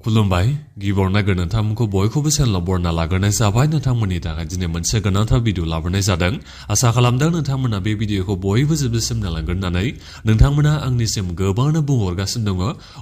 खुलुमबाय गिबियावनो नोंथांमोनखौ बयखौबो चेनेलाव बरना लाग्रोनाय जाबाय नोंथांमोननि थाखाय दिनै मोनसे गोनांथार भिडिअ लाबोनाय जादों आसा खालामदों नोंथांमोना बे भिडिअखौ बयबो जोबजासिम नायलांगोन होननानै नोंथांमोना आंनिसिम गोबांनो बुंहरगासिनो दङ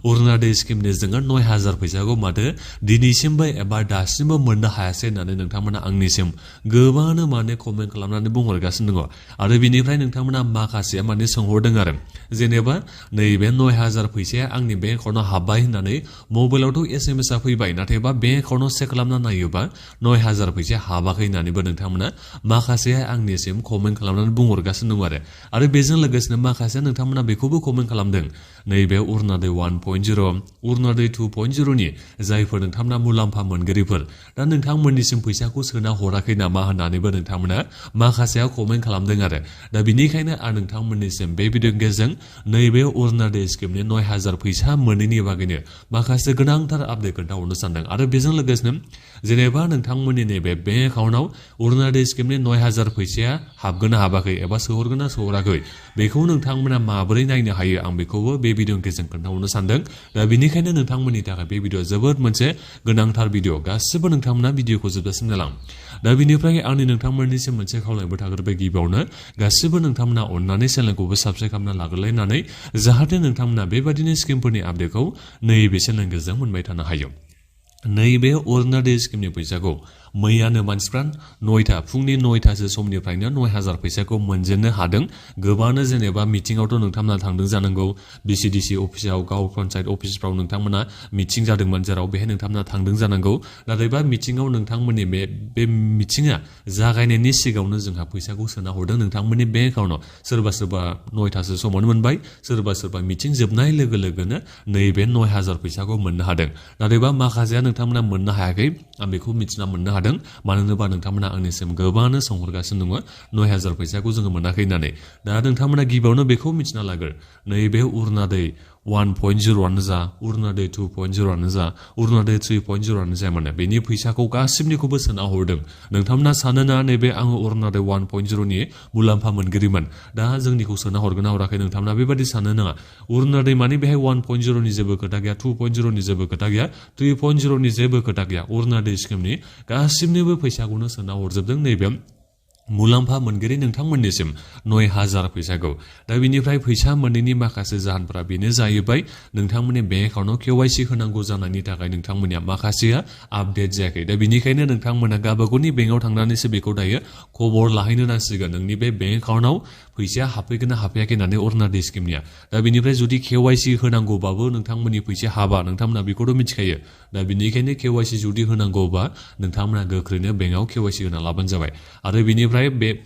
अरुणादय स्किमनि जोङो 9000 फैसाखौ माथो दिनैसिमबो एबा दासिमबो मोननो हायासै होननानै नोंथांमोना आंनिसिम गोबांनो माने कमेन्ट खालामनानै बुंहरगासिनो दङ आरो बिनिफ्राय नोंथांमोना माखासेया माने सोंहरदों आरो जेनेबा नैबे 9000 फैसाया आंनि बेंक एकाउन्टआव हाबबाय होननानै मबाइलावथ' SMS आ फैबाय नाथायबा बेंक एकाउन्टआव चेक खालामना नायोबा 9000 फैसाया हाबाखै होननानैबो नोंथांमोना माखासे आंनिसिम कमेन्ट खालामनानै बुंहरगासिनो दं आरो बेजों लोगोसेनो माखासे नोंथांमोना बेखौबो कमेन्ट खालामदों नैबे अरुणादय 1.0 अरुणादय 2.0 नि जायफोर नोंथांमोना मुलाम्फा मोनगिरिफोर दा नोंथांमोननिसिम फैसाखौ सोना हराखै नामा होननानैबो नोंथांमोना माखासेया कमेन्ट खालामदों आरो दा बिनिखायनो आं नोंथांमोननिसिम बे भिडिअनि गेजेरजों नैबे अरुणादय स्किमनि 9000 फैसा मोनैनि बागैनो माखासे गोनांथार आपडेट खोन्थाहरनो सानदों आरो बेजों लोगोसेनो जेनेबा नोंथांमोननि नैबे बेंक एकाउन्टआव अरुणादय स्किमनि 9000 फैसाया हाबगोन ना हाबाखै एबा सोहरगोन ना सोहराखै बेखौ नोंथांमोना माबोरै नायनो हायो आं बेखौबो बे भिडिअनि गेजेरजों खोन्थाहरनो सानदों दा बेनिखायनो नोंथांमोननि थाखाय बे भिडिअआ जोबोद मोनसे गोनांथार भिडिअ गासिबो नोंथांमोना भिडिअखौ जोबजासिम नायलां दा बिनिफ्राय आंनि नोंथांमोननिसिम मोनसे खावलायबो थाग्रोबाय गिबियावनो गासिबो नोंथांमोना अननानै चेनेलखौबो साबस्क्राइब खालामना लाग्रोलायनानै जाहाथे नोंथांमोना बेबादिनो स्किमफोरनि आपडेटखौ नैबे चेनेलनि गेजेरजों मोनबाय थानो हायो नैबे अरुणादय स्किमनि फैसाखौ मैयानो मानसिफ्रा फुंनि 9टासो समनिफ्रायनो 9000 फैसाखौ मोनजेननो हादों गोबांनो जेनेबा मिटिंआवथ' नोंथांमोना थांदों जानांगौ BCDC अफिसाव गाव पन्चायत अफिसफ्राव नोंथांमोना मिटिं जादोंमोन जेराव बेहाय नोंथांमोना थांदों जानांगौ नाथायबा मिटिंआव नोंथांमोननि बे मिटिंआ जागायनायनि सिगाङावनो जोंहा फैसाखौ सोना हरदों नोंथांमोननि बेंक एकाउन्टआव सोरबा 9टासो समावनो मोनबाय सोरबा मिटिं जोबनाय लोगो लोगोनो नैबे 9000 फैसाखौ मोननो हादों नाथायबा माखासेया नोंथांमोना मोननो हायाखै आं बेखौ मिथिना मोननो हादों मानो होनोबा नोंथांमोना आंनिसिम गोबांनो सोंहरगासिनो दङ 9000 फैसाखौ जोङो मोनाखै होननानै दा नोंथांमोना गिबियावनो बेखौ मिथिना लागोन नैबे अरुणादय 1.0 जा अरुणादय 2.0 जा अरुणादय 3.0 जा माने बेनि फैसाखौ गासिबनिखौबो सोना हरदों नोंथांमोना सानोना नैबे आङो अरुणादय 1.0 नि मुलाम्फा मोनगिरिमोन दा जोंनिखौ सोना हरगोन ना हराखै नोंथांमोना बेबादि साननो नाङा अरुणादय माने बेहाय 1.0 नि जेबो खोथा गैया 2.0 नि जेबो खोथा गैया 3.0 नि जेबो खोथा गैया अरुणादय स्किमनि गासिबनिबो फैसाखौनो सोना हरजोबदों नैबे मुलाम्फा मोनगिरि नोंथांमोननिसिम 9000 फैसाखौ दा बिनिफ्राय फैसा मोनैनि माखासे जाहोनफोरा बेनो जाहैबाय नोंथांमोननि बेंक एकाउन्टआव KYC होनांगौ जानायनि थाखाय नोंथांमोननिया माखासेया आपडेट जायाखै दा बिनिखायनो नोंथांमोना गावबागावनि बेंकआव थांनानैसो बेखौ दायो खबर लाहैनो नांसिगोन नोंनि बे बेंक एकाउन्टआव फैसाया हाबफैगोन ना हाबफैयाखै होननानै अरुणादय स्किमनिया दा बिनिफ्राय जुदि KYC होनांगौबाबो नोंथांमोननि फैसाया हाबा नोंथांमोना बेखौथ' मिथिखायो दा बिनिखायनो KYC जुदि होनांगौबा नोंथांमोना गोख्रैनो बेंकआव KYC होना लाबानो जाबाय आरो बिनिफ्राय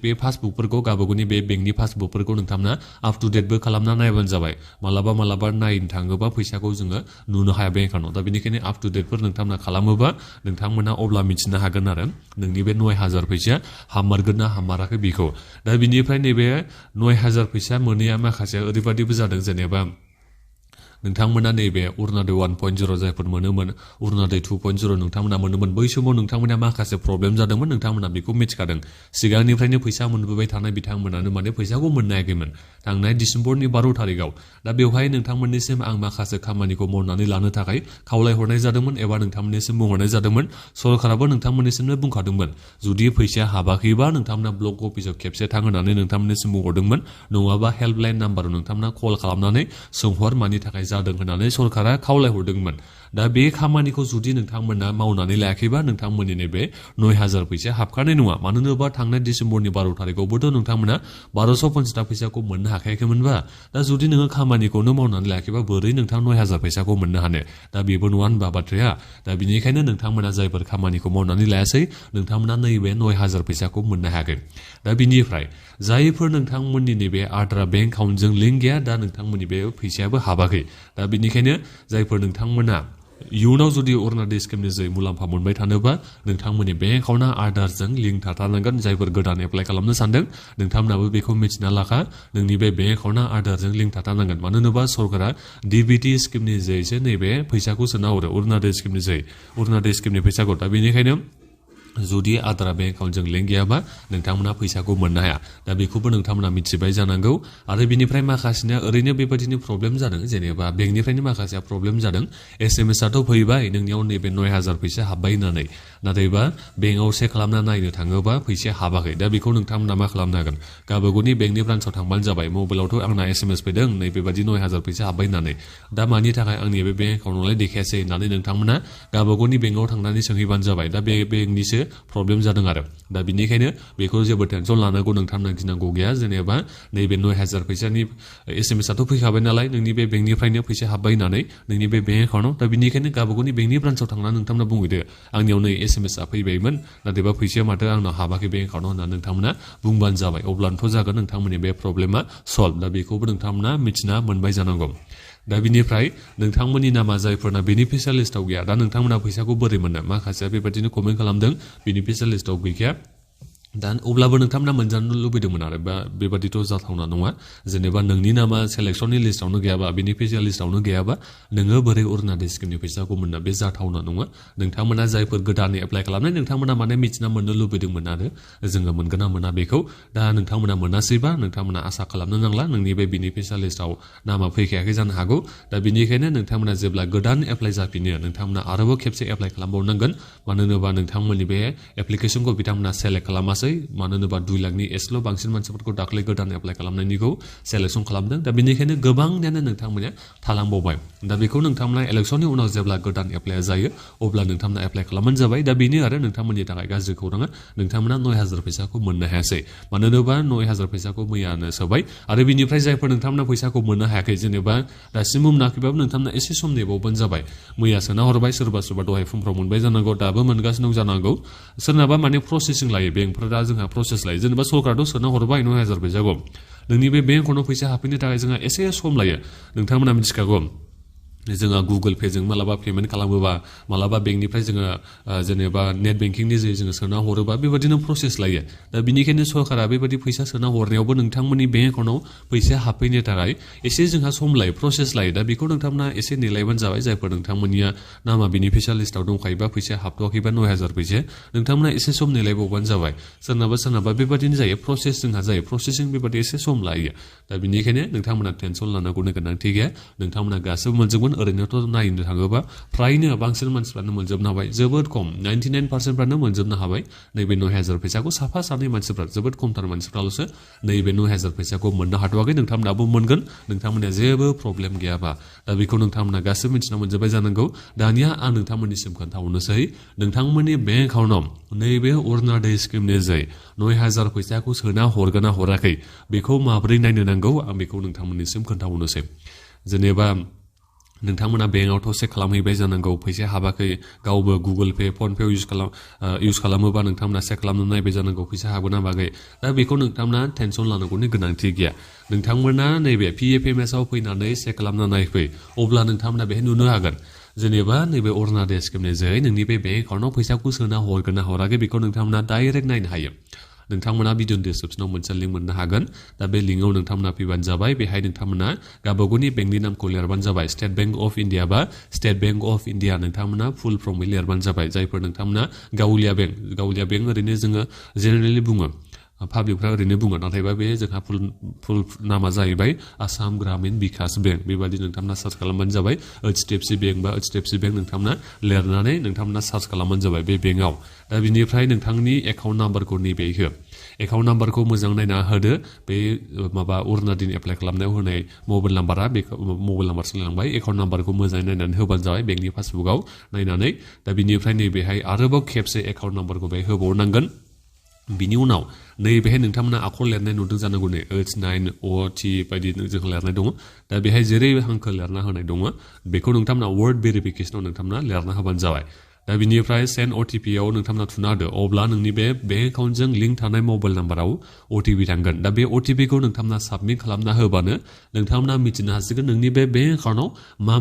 बे पासबुकफोरखौ गावबागावनि बे बेंकनि पासबुकफोरखौ नोंथांमोना आप टु डेटबो खालामना नायबानो जाबाय मालाबा नायनो थाङोबा फैसाखौ जोङो नुनो हाया बेंक एकाउन्टआव दा बेनिखायनो आप टु डेटफोर नोंथांमोना खालामोबा नोंथांमोना अब्ला मिथिनो हागोन आरो नोंनि बे 9000 फैसाया हाबमारगोन ना हाबमाराखै बेखौ दा बिनिफ्राय नैबे 9000 फैसा मोनैया माखासे ओरैबादिबो जादों जेनेबा नोंथांमोना नैबे अरुणादय 1.0 जायफोर मोनोमोन अरुणादय 2.0 नोंथांमोना मोनोमोन बै समाव नोंथांमोना माखासे प्रब्लेम जादोंमोन नोंथांमोना बेखौ मिथिखादों सिगांनिफ्रायनो फैसा मोनबोबाय थानाय बिथांमोनानो माने फैसाखौ मोननो हायाखैमोन थांनाय डिसेम्बरनि 12 थारिखआव दा बेवहाय नोंथांमोननिसिम आं माखासे खामानिखौ मावनानै लानो थाखाय खावलायहरनाय जादोंमोन एबा नोंथांमोननिसिम बुंहरनाय जादोंमोन सरकाराबो नोंथांमोननिसिमनो बुंखादोंमोन जुदि फैसाया हाबाखैबा नोंथांमोना ब्लक अफिसाव खेबसे थां होननानै नोंथांमोननिसिम बुंहरदोंमोन नङाबा हेल्पलाइन नाम्बाराव नोंथांमोना कल खालामनानै सोंहर मानि थाखाय जादों होननानै सरकारा खावलायहरदोंमोन दा बे खामानिखौ जुदि नोंथांमोना मावनानै लायाखैबा नोंथांमोननि नैबे 9000 फैसाया हाबखानाय नङा मानो होनोबा थांनाय डिसेम्बरनि 12 थारिखआवबोथ' नोंथांमोना 1250 फैसाखौ मोननो हाखायाखैमोनबा दा जुदि नोङो खामानिखौनो मावनानै लायाखैबा बोरै नोंथां 9000 फैसाखौ मोननो हानो दा बेबो नङा होनबा बाथ्राया दा बिनिखायनो नोंथांमोना जायफोर खामानिखौ मावनानै लायासै नोंथांमोना नैबे 9000 फैसाखौ मोननो हायाखै दा बिनिफ्राय जायफोर नोंथांमोननि नैबे आद्रा बेंक एकाउन्टजों लिंक गैया दा नोंथांमोननि बे फैसायाबो हाबाखै दा बिनिखायनो जायफोर नोंथांमोना इयुनाव जुदि अरुणादय स्किमनि जै मुलाम्फा मोनबाय थानोबा नोंथांमोननि बेंक एकाउन्टआ आधारजों लिंक थाथारनांगोन जायफोर गोदान एप्लाइ खालामनो सानदों नोंथांमोनाबो बेखौ मिथिना लाखा नोंनि बे बेंक एकाउन्टआ आधारजों लिंक थाथारनांगोन मानो होनोबा सरकारा DBT स्किमनि जैसो नैबे फैसाखौ सोना हरो अरुणादय स्किमनि फैसाखौ दा बेनिखायनो जुदि आदारा बेंक एकाउन्टजों लिंक गैयाबा नोंथांमोना फैसाखौ मोननो हाया दा बेखौबो नोंथांमोना मिथिबाय जानांगौ आरो बिनिफ्राय माखासेना ओरैनो बेबायदिनो प्रब्लेम जादों जेनेबा बेंकनिफ्रायनो माखासेया प्रब्लेम जादों एसएमएस आथ' फैबाय नोंनियाव नैबे 9000 फैसा हाबबाय होननानै नाथायबा बेंकआव चेक खालामना नायनो थाङोबा फैसाया हाबाखै दा बेखौ नोंथांमोना मा खालामनो हागोन गावबागावनि बेंकनि ब्रान्सआव थांबानो जाबाय मबाइलावथ' आंना एसएमएस फैदों नै बेबायदि 9000 फैसा हाबबाय होननानै दा मानि थाखाय आंनि बे बेंक एकाउन्टआवलाय देखायासै होननानै नोंथांमोना गावबागावनि बेंकआव थांनानै सोंहैबानो जाबाय दा बे बेंकनिसो प्रब्लेम जादों आरो दा बिनिखायनो बेखौ जेबो टेनसन लानांगौ नोंथांमोना गिनांगौ गैया जेनेबा नैबे 9000 फैसानि एसएमएस आथ' फैखाबाय नालाय नोंनि बे बेंकनिफ्रायनो फैसा हाबबाय होननानै नोंनि बे बेंक एकाउन्टआव दा बिनिखायनो गावबागावनि बेंकनि ब्रान्सआव थांनानै नोंथांमोना बुंहैदो आंनियाव नै एसएमएस आ फैबायमोन नाथायबा फैसाया माथो आंनाव हाबाखै बेंक एकाउन्टआव होननानै नोंथांमोना बुंबानो जाबाय अब्लानोथ' जागोन नोंथांमोननि बे प्रब्लेमा सल्भ दा बेखौबो नोंथांमोना मिथिना मोनबाय जानांगौ दा बिनिफ्राय नोंथांमोननि नामा जायफोरना बेनिफिसियाल लिस्टआव गैया दा नोंथांमोना फैसाखौ बोरै मोननो माखासेया बेबायदिनो कमेन्ट खालामदों बेनिफिसियाल लिस्टआव गैखाया दा अब्लाबो नोंथांमोना मोनजानो लुबैदोंमोन आरो बा बेबादिथ' जाथावना नङा जेनेबा नोंनि नामा सेलेक्सननि लिस्टआवनो गैयाबा बेनिफिसियाल लिस्टआवनो गैयाबा नोङो बोरै अरुणादय स्किमनि फैसाखौ मोननो बे जाथावना नङा नोंथांमोना जायफोर गोदानै एप्लाइ खालामनाय नोंथांमोना माने मिथिना मोननो लुबैदोंमोन आरो जोङो मोनगोन ना मोना बेखौ दा नोंथांमोना मोनासैबा नोंथांमोना आसा खालामनो नांला नोंनि बे बेनिफिसियाल लिस्टआव नामा फैखायाखै जानो हागौ दा बिनिखायनो नोंथांमोना जेब्ला गोदान एप्लाइ जाफिनो नोंथांमोना आरोबाव खेबसे एप्लाइ खालामबावनांगोन मानो होनोबा नोंथांमोननि बे एप्लिकेसनखौ बिथांमोना सेलेक्ट खालामासै मानो होनोबा 2 लाखनि एसेल' बांसिन मानसिफोरखौ दाख्लै गोदान एप्लाइ खालामनायनिखौ सेलेक्सन खालामदों दा बेनिखायनो गोबांनियानो नोंथांमोना थालांबावबाय दा बेखौ नोंथांमोना इलेक्सननि उनाव जेब्ला गोदान एप्लाइआ जायो अब्ला नोंथांमोना एप्लाइ खालामबानो जाबाय दा बेनो आरो नोंथांमोननि थाखाय गाज्रि खौराङा नोंथांमोना 9000 फैसाखौ मोननो हायासै मानो होनोबा 9000 फैसाखौ मैयानो सोबाय आरो बिनिफ्राय जायफोर नोंथांमोना फैसाखौ मोननो हायाखै जेनेबा दासिमबो मोनाखैबाबो नोंथांमोना एसे सम नेबावबानो जाबाय मैया सोना हरबाय सोरबा दहाय फुंफ्राव मोनबाय जानांगौ दाबो मोनगासिनो दं जानांगौ सोरनाबा माने प्रसेसिं लायो बेंकफोरा दा जोंहा प्रसेस लायो जेनेबा सरकाराथ' सोना हरबाय 9000 फैसाखौ नोंनि बे बेंक एकाउन्टआव फैसा हाबफैनो थाखाय जोंहा एसे सम लायो नोंथांमोना मिथिखागौ जोंहा गुगोल पे जों मालाबा पेमेन्ट खालामोबा मालाबा बेंकनिफ्राय जोङो जेनेबा नेट बेंकिंनि जे जोङो सोना हरोबा बेबादिनो प्रसेस लायो दा बिनिखायनो सरकारा बेबादि फैसा सोना हरनायावबो नोंथांमोननि बेंक एकाउन्टआव फैसा हाबफैनो थाखाय एसे जोंहा सम लायो प्रसेस लायो दा बेखौ नोंथांमोना एसे नेलायबानो जाबाय जायफोर नोंथांमोननिया नामा बेनिफिसियाल लिस्टआव दंखायोबा फैसा हाबथ'वाखैबा 9000 फैसा नोंथांमोना एसे सम नेलायबावबानो जाबाय सोरनाबा बेबादिनो जायो प्रसेस जोंहा जायो प्रसेसिं बेबादि एसे सम लायो दा बिनिखायनो नोंथांमोना टेनसन लानांगौनि गोनांथि गैया नोंथांमोना गासैबो मोनजोबगोन ओरैनोथ' नायनो थाङोबा फ्रायनो बांसिन मानसिफ्रानो मोनजोबनो हाबाय जोबोद खम 99% मोनजोबनो हाबाय नैबे 9000 फैसाखौ साफा सानै मानसिफ्रा जोबोद खमथार मानसिफ्राल'सो नैबे 9000 फैसाखौ मोननो हाथ'वाखै नोंथांमोनाबो मोनगोन नोंथांमोना जेबो प्रब्लेम गैयाबा दा बेखौ नोंथांमोना गासैबो मिथिना मोनजोबबाय जानांगौ दानिया आं नोंथांमोननिसिम खोन्थाहरनोसै नोंथांमोननि बेंक एकाउन्टआव नैबे अरुणादय स्किमनि जै 9000 फैसाखौ सोना हरगोन ना हराखै बेखौ माबोरै नायनो नांगौ आं बेखौ नोंथांमोननिसिम खोन्थाहरनोसै जेनेबा नोंथांमोना बेंकआवथ' चेक खालामहैबाय जानांगौ फैसा हाबाखै गावबो Google pay PhonePe use खालामोबा नोंथांमोना चेक खालामनो नायबाय जानांगौ फैसा हाबगोन ना हाबाखै दा बेखौ नोंथांमोना टेनसन लानांगौनि गोनांथि गैया नोंथांमोना नैबे PFMS-आव फैनानै चेक खालामना नायफै अब्ला नोंथांमोना बेहाय नुनो हागोन जेनेबा नैबे अरुणादय स्किमनि जोहै नोंनि बे बेंक एकाउन्टआव फैसाखौ सोना हरगोन ना हराखै बेखौ नोंथांमोना डाइरेक्ट नायनो हायो नोंथांमोना भिडिअ डिसक्रिप्शनाव मोनसे लिंक मोननो हागोन दा बे लिंकआव नोंथांमोना फैबानो जाबाय बेहाय नोंथांमोना गावबागावनि बेंकनि नामखौ लिरबानो जाबाय स्टेट बेंक अफ इन्डिया बा स्टेट बेंक अफ इन्डिया नोंथांमोना फुल फर्मै लिरबानो जाबाय जायफोर नोंथांमोना गावलिया बेंक ओरैनो जोङो जेनेरेलि बुङो पाब्लिकफ्रा ओरैनो बुङो नाथायबा बे जोंहा फुल नामा जाहैबाय आसाम ग्रामीण बिकास बेंक बेबादि नोंथांमोना सार्च खालामबानो जाबाय HDFC बेंक बा HDFC बेंक नोंथांमोना लिरनानै नोंथांमोना सार्च खालामबानो जाबाय बे बेंकआव दा बिनिफ्राय नोंथांनि एकाउन्ट नाम्बारखौ नैबे हो एकाउन्ट नाम्बारखौ मोजां नायना होदो बे माबा अरुणादयनि एप्लाइ खालामनायाव होनाय मबाइल नाम्बारा बे मबाइल नाम्बार सोलायलांबाय एकाउन्ट नाम्बारखौ मोजाङै नायनानै होबानो जाबाय बेंकनि पासबुकआव नायनानै दा बिनिफ्राय नैबेहाय आरोबाव खेबसे एकाउन्ट नाम्बारखौ बेहाय होबावनांगोन बिनि उनाव नैबेहाय नोंथांमोना आखर लिरनाय नुदों जानांगौ नै H9OT बायदि जों लिरनाय दङ दा बेहाय जेरै हांखो लिरना होनाय दङ बेखौ नोंथांमोना वर्ड भेरिफिकेसनाव नोंथांमोना लिरना होबानो जाबाय दा बिनिफ्राय सेन्ड OTP-आव नोंथांमोना थुना होदो अब्ला नोंनि बे बेंक एकाउन्टजों लिंक थानाय मबाइल नाम्बाराव OTP थांगोन दा बे OTP-खौ नोंथांमोना साबमिट खालामना होबानो नोंथांमोना मिथिनो हासिगोन नोंनि बे बेंक एकाउन्टआव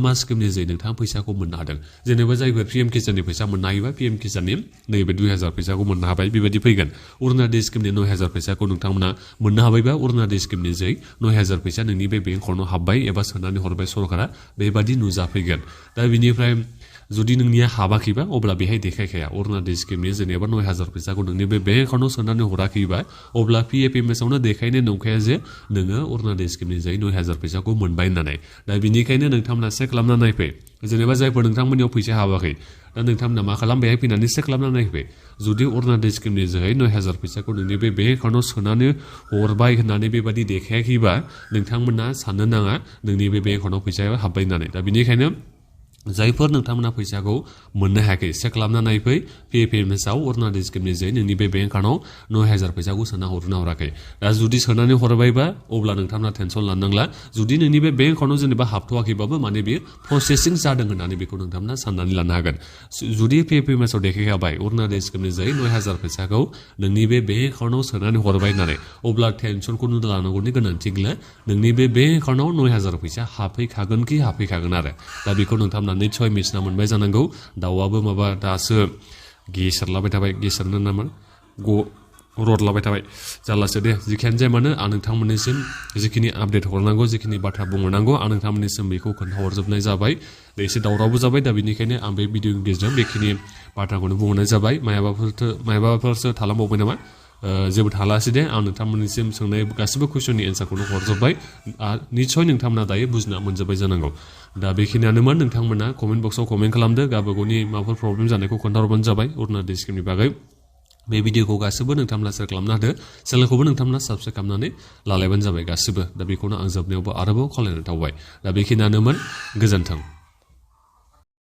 मा स्किमनि जै नोंथाङा फैसाखौ मोननो हादों जेनेबा जायफोर PM किसाननि फैसा मोननो हायोबा PM किसाननि नैबे 2000 फैसाखौ मोननो हाबाय बेबायदि फैगोन अरुणादय स्किमनि 9000 फैसाखौ नोंथांमोना मोननो हाबायबा अरुणादय स्किमनि जै 9000 फैसा नोंनि बे बेंक एकाउन्टआव हाबबाय एबा सोनानै हरबाय सरकारा बेबादि नुजाफैगोन दा बिनिफ्राय जुदि नोंनिया हाबाखैबा अब्ला बेहाय देखायखाया अरुणादय स्किमनि जेनेबा 9000 फैसाखौ नोंनि बे बेंक एकाउन्टाव सोनानै हराखैबा अब्ला PFMS-आवनो देखायनो नंखाया जे नोङो अरुणादय स्किमनि जाय 9000 फैसाखौ मोनबाय होननानै दा बिनिखायनो नोंथांमोना चेक खालामना नायफै जेनेबा जायफोर नोंथांमोननियाव फैसा हाबाखै दा नोंथांमोना मा खालाम बेहाय फैनानै चेक खालामना नायफै जुदि अरुणादय स्किमनि जोहै 9000 फैसाखौ नोंनि बे बेंक एकाउन्टाव सोनानै हरबाय होननानै बेबादि देखायाखैबा नोंथांमोना साननो नाङा नोंनि बे बेंक एकाउन्टाव फैसाया हाबबाय होननानै दा बिनिखायनो जायफोर नोंथांमोना फैसाखौ मोननो हायाखै चेक खालामना नायफै PFMS-आव अरुणादय स्किमनि जोहै नोंनि बे बेंक एकाउन्टाव 9000 फैसाखौ सोना हरना हराखै दा जुदि सोनानै हरबायबा अब्ला नोंथांमोना टेनसन लानांला जुदि नोंनि बे बेंक एकाउन्टाव जेनेबा हाबथ'वाखैबाबो माने बेयो प्रसेसिं जादों होननानै बेखौ नोंथांमोना साननानै लानो हागोन जुदि PFMS-आव देखायखाबाय अरुणादय स्किमनि जोहै 9000 फैसाखौ नोंनि बे बेंक एकाउन्टाव सोनानै हरबाय होननानै अब्ला टेनसनखौ लानांगौनि गोनांथि गैला नोंनि बे बेंक एकाउन्टाव 9000 फैसा हाबफैखागोन कि हाबफैखागोन आरो दा बेखौ नोंथांमोना निसय मिथिना मोनबाय जानांगौ दाउआबो माबा दासो गेसेरलाबाय थाबाय गेसेरनो नामा रदलाबाय थाबाय जारलासो दे जिखियानो जाया मानो आं नोंथांमोननिसिम जिखिनि आपडेट हरनांगौ जिखिनि बाथ्रा बुंहरनांगौ आं नोंथांमोननिसिम बेखौ खोन्थाहरजोबनाय जाबाय एसे दावरावबो जाबाय दा बेनिखायनो आं बे भिडिअनि गेजेरजों बेखिनि बाथ्राखौनो बुंहरनाय जाबाय मायाबाफोरसो थालांबावबाय नामा जेबो थालासै दे आं नोंथांमोननिसिम सोंनाय गासिबो कुइसननि एन्सारखौनो हरजोब्बाय निसय नोंथांमोना दायो बुजिना मोनजोब्बाय जानांगौ दा बेखिनियानोमोन नोंथांमोना कमेन्ट बक्सआव कमेन्ट खालामदो गावबागावनि माबाफोर प्रब्लेम जानायखौ खोन्थाहरबानो जाबाय अरुणादय स्किमनि बागै बे भिडिअखौ गासिबो नोंथांमोना शेयार खालामना होदो चेनेलखौबो नोंथांमोना साबस्क्राइब खालामनानै लालायबानो जाबाय गासिबो दा बेखौनो आं जोबनायावबो आरोबाव खावलायनाय थाबाय दा बेखिनियानोमोन गोजोन्थों